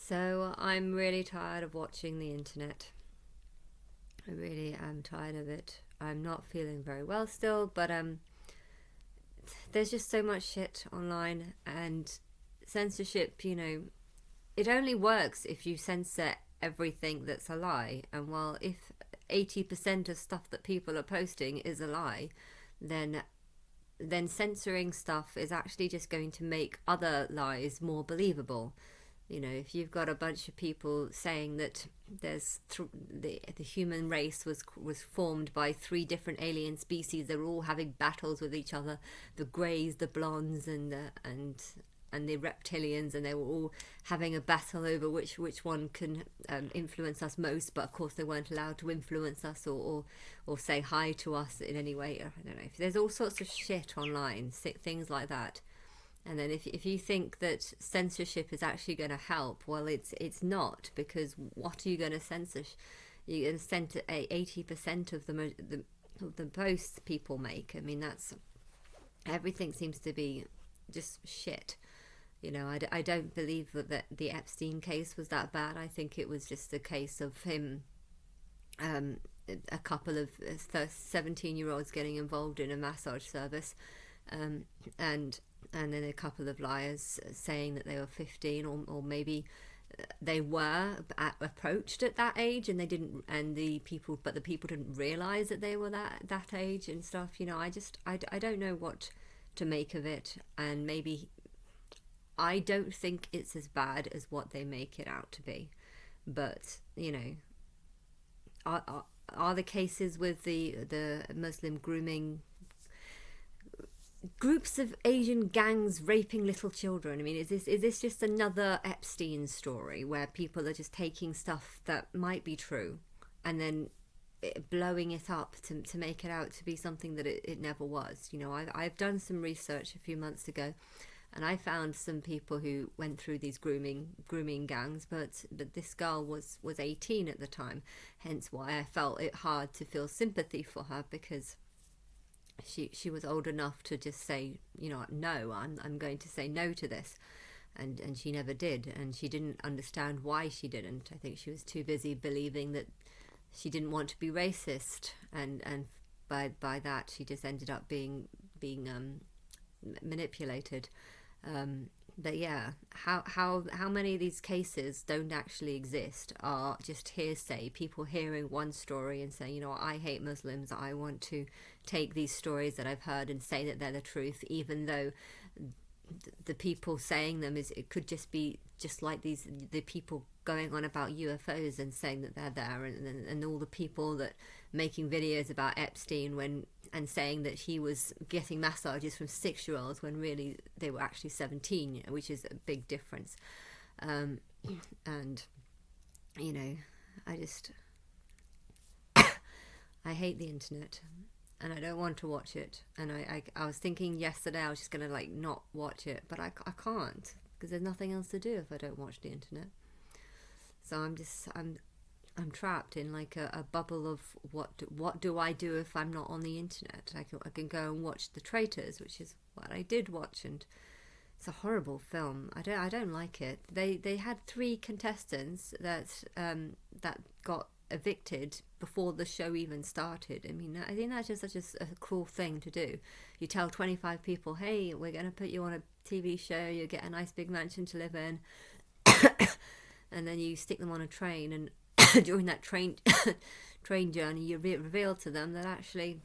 So I'm really tired of watching the internet. I really am tired of it. I'm not feeling very well still, but there's just so much shit online, and censorship, it only works if you censor everything that's a lie. And while if 80% of stuff that people are posting is a lie, then censoring stuff is actually just going to make other lies more believable. If you've got a bunch of people saying that the human race was formed by three different alien species, they're all having battles with each other, the greys, the blondes, and the reptilians, and they were all having a battle over which one can influence us most. But of course, they weren't allowed to influence us or say hi to us in any way. I don't know. There's all sorts of shit online, things like that. And then if you think that censorship is actually going to help, well, it's not, because what are you going to censor? You're going to censor 80% of the posts people make. I mean, that's everything seems to be just shit. I don't believe that the Epstein case was that bad. I think it was just a case of him, a couple of 17-year-olds getting involved in a massage service, and then a couple of liars saying that they were 15, or maybe they were approached at that age, and they didn't, but the people didn't realize that they were that age and stuff. I don't know what to make of it, and maybe I don't think it's as bad as what they make it out to be. But are the cases with the Muslim grooming groups of Asian gangs raping little children? I mean, is this just another Epstein story where people are just taking stuff that might be true and then blowing it up to make it out to be something that it never was? I've done some research a few months ago, and I found some people who went through these grooming gangs, but this girl was 18 at the time, hence why I felt it hard to feel sympathy for her, because she was old enough to just say, no, I'm going to say no to this, and she never did, and she didn't understand why she didn't. I think she was too busy believing that she didn't want to be racist, and by that she just ended up being manipulated. But yeah, how many of these cases don't actually exist, are just hearsay, people hearing one story and saying, I hate Muslims, I want to take these stories that I've heard and say that they're the truth, even though the people saying them it could just be just like the people going on about UFOs and saying that they're there, and all the people that making videos about Epstein and saying that he was getting massages from 6-year-olds when really they were actually 17, which is a big difference. And I just I hate the internet, and I don't want to watch it. And I was thinking yesterday I was just gonna not watch it, but I can't, because there's nothing else to do if I don't watch the internet. So I'm trapped in a bubble of what do I do if I'm not on the internet? I can go and watch The Traitors, which is what I did watch, and it's a horrible film. I don't like it. They had 3 contestants that got evicted before the show even started. I mean, I think that's just such a cruel thing to do. You tell 25 people, hey, we're going to put you on a TV show, you get a nice big mansion to live in, and then you stick them on a train, and during that train journey you reveal to them that actually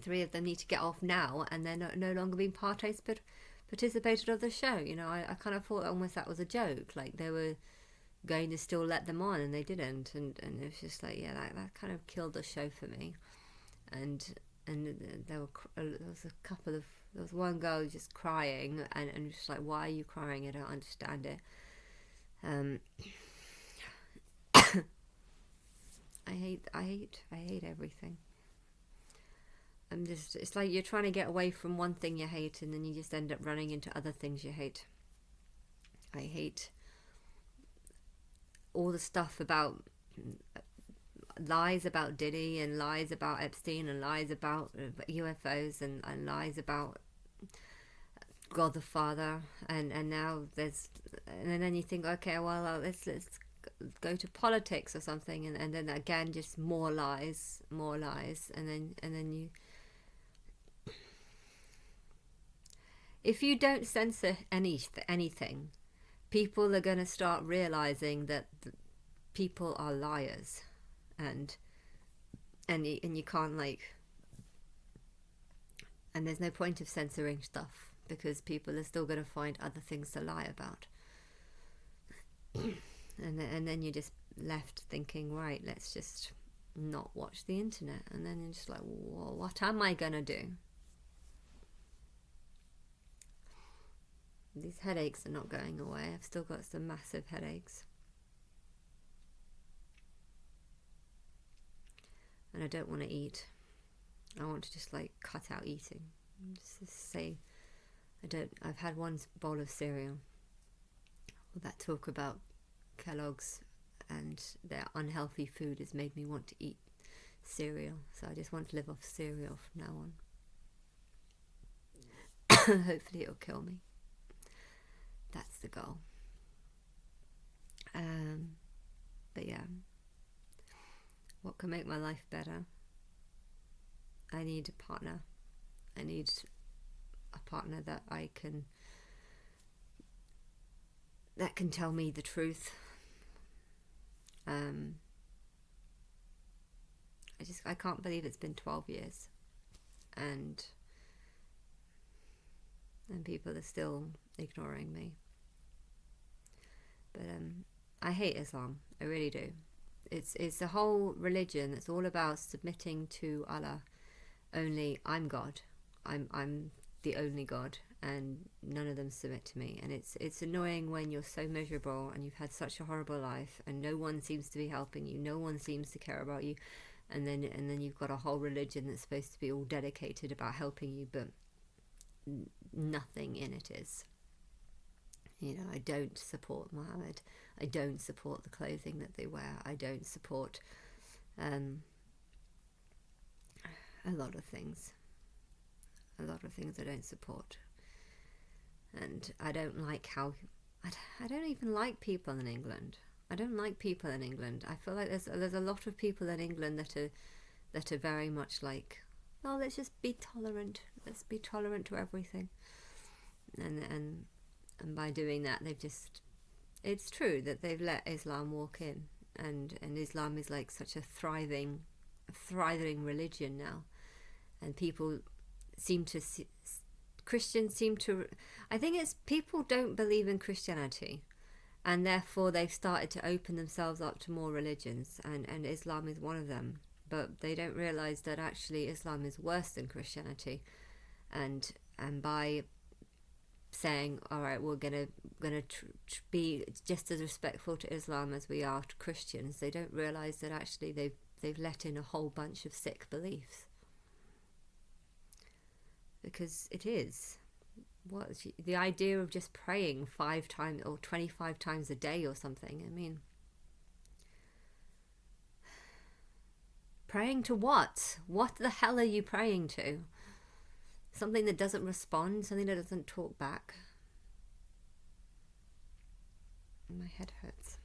3 of them need to get off now, and they're no longer being participated of the show. I kind of thought almost that was a joke, like they were going to still let them on, and they didn't, and it was just that kind of killed the show for me. And there was one girl just crying, and just like, why are you crying? I don't understand it. I hate everything. It's like you're trying to get away from one thing you hate, and then you just end up running into other things you hate. I hate all the stuff about lies about Diddy, and lies about Epstein, and lies about UFOs, and lies about God the Father, and now there's, and then you think, okay, well, let's go to politics or something, and then again just more lies, and then you, if you don't censor anything, people are going to start realizing that people are liars, and you can't, like, and there's no point of censoring stuff because people are still going to find other things to lie about. And then you're just left thinking, right, let's just not watch the internet. And then you're just like, well, what am I going to do? These headaches are not going away. I've still got some massive headaches. And I don't want to eat. I want to just, like, cut out eating. Just say, I've had one bowl of cereal. All that talk about Kellogg's and their unhealthy food has made me want to eat cereal. So I just want to live off cereal from now on. Hopefully it'll kill me. That's the goal. But yeah, what can make my life better? I need a partner. I need a partner that can tell me the truth. I can't believe it's been 12 years and people are still ignoring me. But I hate Islam. I really do. It's a whole religion that's all about submitting to Allah. Only I'm God. I'm the only God, and none of them submit to me. And it's annoying when you're so miserable and you've had such a horrible life and no one seems to be helping you, no one seems to care about you, and then you've got a whole religion that's supposed to be all dedicated about helping you, but nothing in it is. You know, I don't support Muhammad. I don't support the clothing that they wear. I don't support a lot of things. A lot of things I don't support. And I don't like how... I don't even like people in England. I don't like people in England. I feel like there's a lot of people in England that are very much like, oh, let's just be tolerant. Let's be tolerant to everything. And by doing that, they've just... It's true that they've let Islam walk in. And Islam is like such a thriving religion now. And people seem to... Christians seem to... I think it's people don't believe in Christianity. And therefore they've started to open themselves up to more religions. And Islam is one of them. But they don't realise that actually Islam is worse than Christianity. And by saying, all right, we're gonna be just as respectful to Islam as we are to Christians, they don't realise that actually they've let in a whole bunch of sick beliefs. Because it is. What the idea of just praying 5 times or 25 times a day or something? I mean, praying to what? What the hell are you praying to? Something that doesn't respond, something that doesn't talk back. My head hurts.